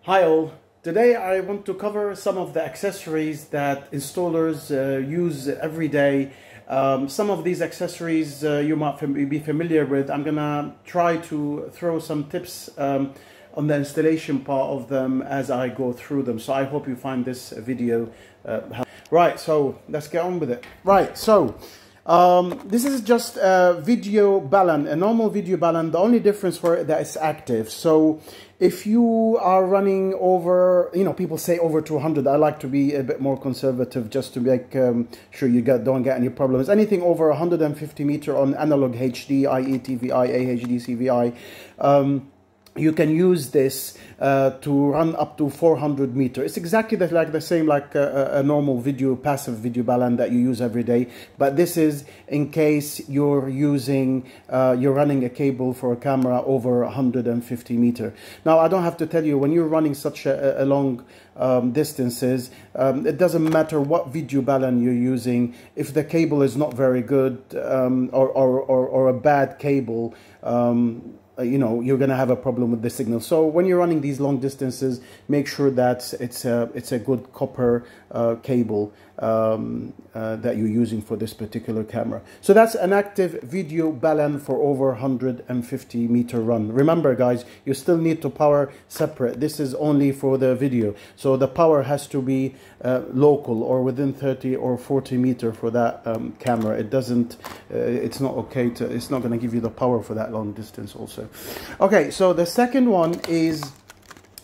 Hi all, today I want to cover some of the accessories that installers use every day. Some of these accessories you might be familiar with. I'm gonna try to throw some tips on the installation part of them as I go through them. So I hope you find this video right, so let's get on with it. Right, so this is just a video Ballon, a normal video Ballon. The only difference for it that it's active. So if you are running over, people say over 200. I like to be a bit more conservative just to make sure you don't get any problems. Anything over 150 meter on analog HD, i.e. TVI, AHD, CVI, you can use this to run up to 400 meters. It's exactly the same like a normal video, passive video Ballon that you use every day. But this is in case you're running a cable for a camera over 150 meters. Now, I don't have to tell you, when you're running such a long distances, it doesn't matter what video Ballon you're using. If the cable is not very good or a bad cable, you're going to have a problem with the signal. So when you're running these long distances, make sure that it's a good copper cable that you're using for this particular camera. So that's an active video Ballon for over 150 meter run. Remember guys, you still need to power separate. This is only for the video, so the power has to be local or within 30 or 40 meter for that camera. It doesn't it's not okay to, it's not going to give you the power for that long distance also. Okay, so the second one is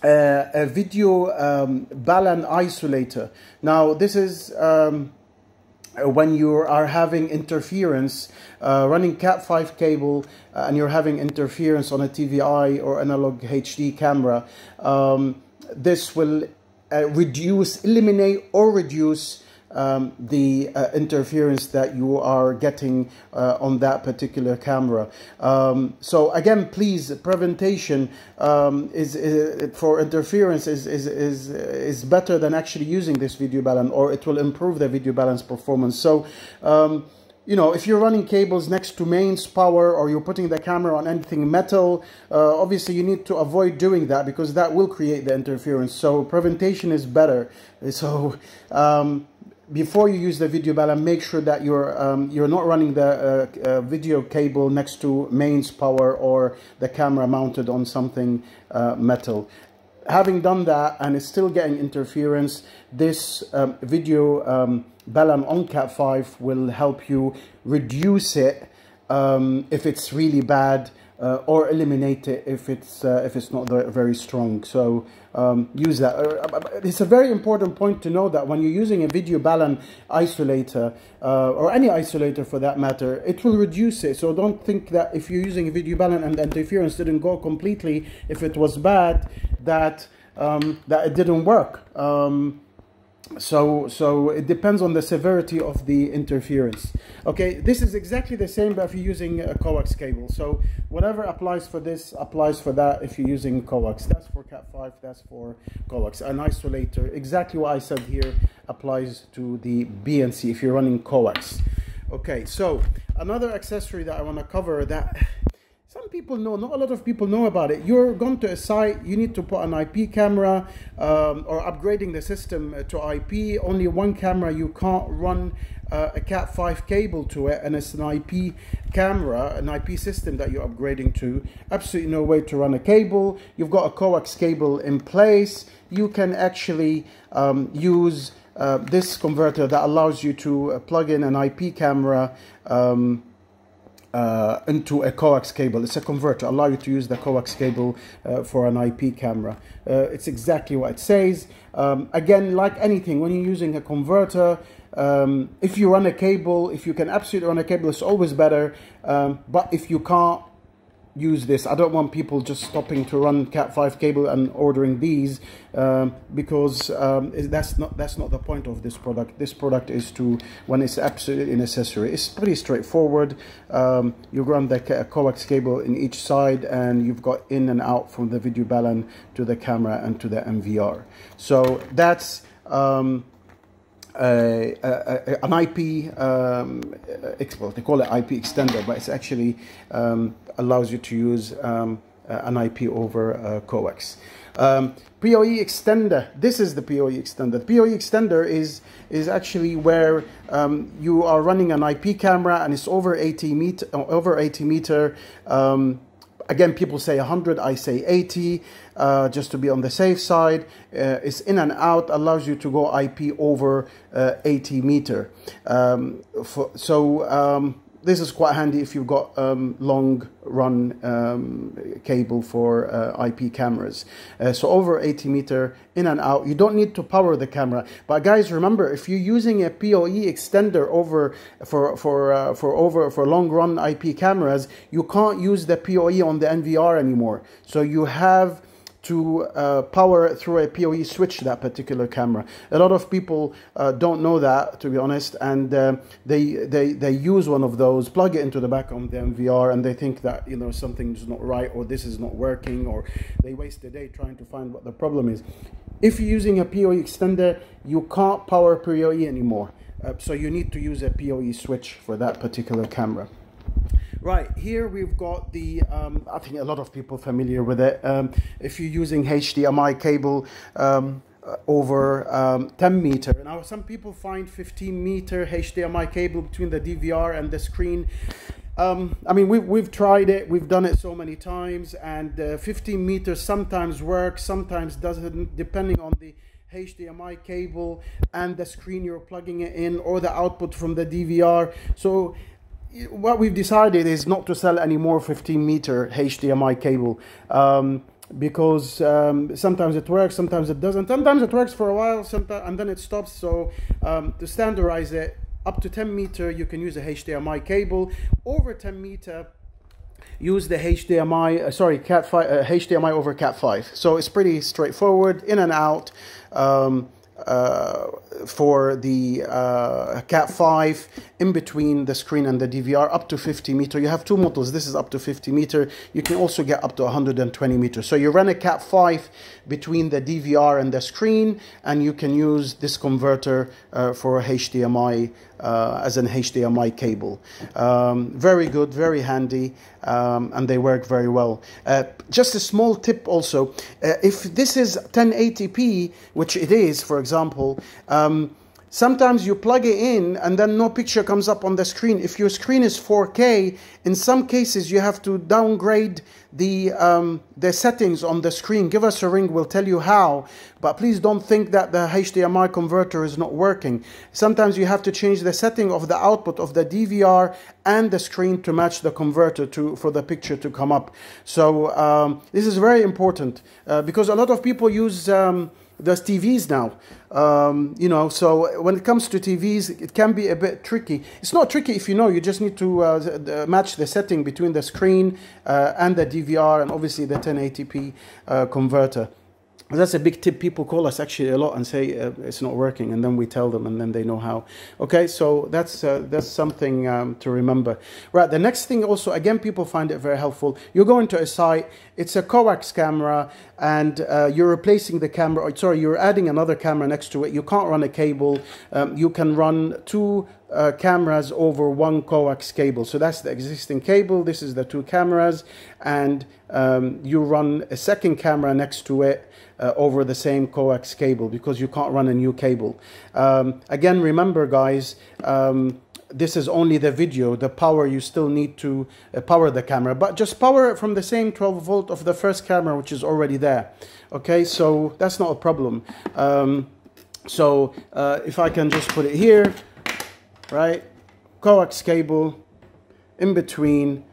a video Ballon Isolator. Now this is when you are having interference, running Cat5 cable, and you're having interference on a TVI or analog HD camera. This will eliminate or reduce the interference that you are getting on that particular camera. So again, please, prevention for interference is better than actually using this video Ballon, or it will improve the video Ballon's performance. So if you're running cables next to mains power, or you're putting the camera on anything metal, obviously you need to avoid doing that, because that will create the interference. So prevention is better. So before you use the video Ballon, make sure that you're not running the video cable next to mains power or the camera mounted on something metal. Having done that and it's still getting interference, this video Ballon on Cat5 will help you reduce it if it's really bad, or eliminate it if it's not very strong. So use that. It's a very important point to know that when you're using a video Ballon isolator, or any isolator for that matter, it will reduce it. So don't think that if you're using a video Ballon and the interference didn't go completely, if it was bad, that it didn't work. So it depends on the severity of the interference. Okay, this is exactly the same, but if you're using a coax cable. So whatever applies for this applies for that if you're using coax. That's for Cat5, that's for coax. An isolator, exactly what I said here, applies to the BNC if you're running coax. Okay, so another accessory that I want to cover that some people know, not a lot of people know about it. You're going to a site, you need to put an IP camera, or upgrading the system to IP. Only one camera, you can't run a Cat5 cable to it, and it's an IP camera, an IP system that you're upgrading to. Absolutely no way to run a cable. You've got a coax cable in place. You can actually use this converter that allows you to plug in an IP camera into a coax cable. It's a converter, allow you to use the coax cable for an IP camera. It's exactly what it says. Again, like anything, when you're using a converter, if you run a cable, if you can absolutely run a cable, it's always better. But if you can't use this, I don't want people just stopping to run Cat5 cable and ordering these, because that's not the point of this product. This product is to, when it's absolutely necessary. It's pretty straightforward. You run the coax cable in each side, and you've got in and out from the video Ballon to the camera and to the MVR. So that's an IP they call it IP extender, but it's actually allows you to use an IP over coax. PoE extender. This is the PoE extender. The PoE extender is actually where you are running an IP camera and it's over 80 meter. Again, people say 100, I say 80, just to be on the safe side. It's in and out, allows you to go IP over 80 meter. This is quite handy if you've got long run cable for IP cameras. So over 80 meter, in and out. You don't need to power the camera. But guys, remember, if you're using a PoE extender for long run IP cameras, you can't use the PoE on the NVR anymore. So you have to power through a PoE switch that particular camera. A lot of people don't know that, to be honest, and they use one of those, plug it into the back of the NVR, and they think that, you know, something's not right, or this is not working, or they waste the day trying to find what the problem is. If you're using a PoE extender, you can't power PoE anymore, so you need to use a PoE switch for that particular camera. Right, here we've got the, I think a lot of people are familiar with it. If you're using HDMI cable over 10 meter. Now, some people find 15 meter HDMI cable between the DVR and the screen. I mean, we've tried it, we've done it so many times, and 15 meters sometimes works, sometimes doesn't, depending on the HDMI cable and the screen you're plugging it in, or the output from the DVR. So what we've decided is not to sell any more 15 meter HDMI cable, because sometimes it works, sometimes it doesn't. Sometimes it works for a while, and then it stops. So to standardize it, up to 10 meter you can use a HDMI cable. Over 10 meter, use the HDMI, HDMI over Cat5. So it's pretty straightforward, in and out. For the Cat5, in between the screen and the DVR, up to 50 meter. You have two models. This is up to 50 meter. You can also get up to 120 meters. So you run a Cat5 between the DVR and the screen, and you can use this converter for HDMI as an HDMI cable. Very good, very handy, and they work very well. Just a small tip also, if this is 1080p, which it is, for example, sometimes you plug it in and then no picture comes up on the screen. If your screen is 4K, in some cases you have to downgrade the settings on the screen. Give us a ring, we'll tell you how. But please don't think that the HDMI converter is not working. Sometimes you have to change the setting of the output of the DVR and the screen to match the converter for the picture to come up. So this is very important because a lot of people use there's TVs now, you know, so when it comes to TVs, it can be a bit tricky. It's not tricky if you know, you just need to match the setting between the screen and the DVR and obviously the 1080p converter. That's a big tip. People call us actually a lot and say it's not working, and then we tell them, and then they know how. Okay, so that's something to remember. Right, the next thing also, again, people find it very helpful. You go into a site, it's a coax camera, and you're replacing the camera, or, sorry, you're adding another camera next to it. You can't run a cable. You can run two cameras over one coax cable. So that's the existing cable. This is the two cameras, and you run a second camera next to it over the same coax cable, because you can't run a new cable. Again, remember, guys, this is only the video. The power, you still need to power the camera, but just power it from the same 12 volt of the first camera, which is already there. Okay, so that's not a problem. If I can just put it here, right, coax cable in between,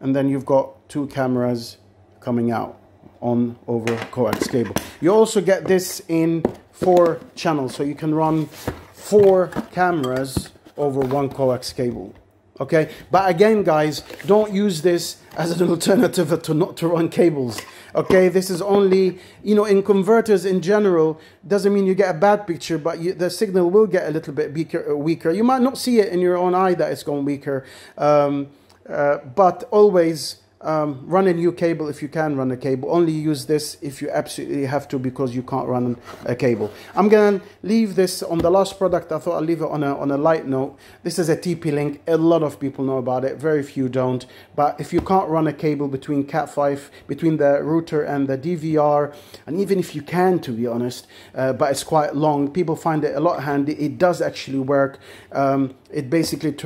and then you've got two cameras coming out on over coax cable. You also get this in 4 channels, so you can run 4 cameras over one coax cable. Okay, but again, guys, don't use this as an alternative to not to run cables. Okay, this is only, you know, in converters in general, doesn't mean you get a bad picture, but the signal will get a little bit weaker. You might not see it in your own eye that it's going weaker, but always run a new cable if you can run a cable. Only use this if you absolutely have to, because you can't run a cable. I'm gonna leave this on the last product. I thought I'll leave it on a light note. This is a TP-Link. A lot of people know about it, very few don't. But if you can't run a cable between Cat5, between the router and the DVR, and even if you can, to be honest, but it's quite long, people find it a lot handy. It does actually work. It basically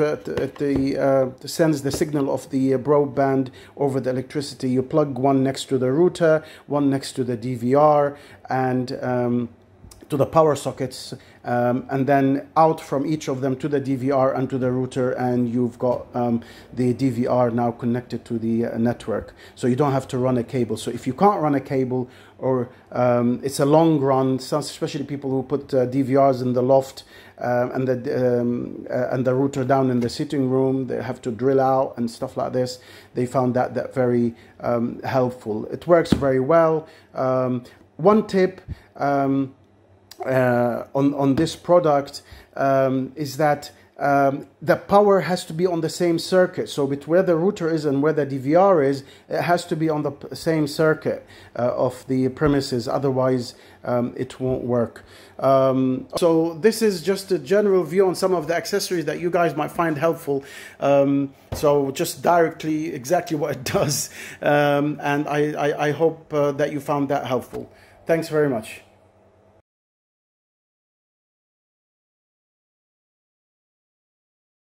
sends the signal of the broadband over the electricity. You plug one next to the router, one next to the DVR, and to the power sockets, and then out from each of them to the DVR and to the router, and you've got the DVR now connected to the network, so you don't have to run a cable. So if you can't run a cable, or it's a long run, especially people who put DVRs in the loft and the router down in the sitting room, they have to drill out and stuff like this. They found that very helpful. It works very well. One tip on this product is that the power has to be on the same circuit. So with where the router is and where the DVR is, it has to be on the same circuit of the premises, otherwise it won't work. So this is just a general view on some of the accessories that you guys might find helpful. So just directly exactly what it does, and I hope that you found that helpful. Thanks very much.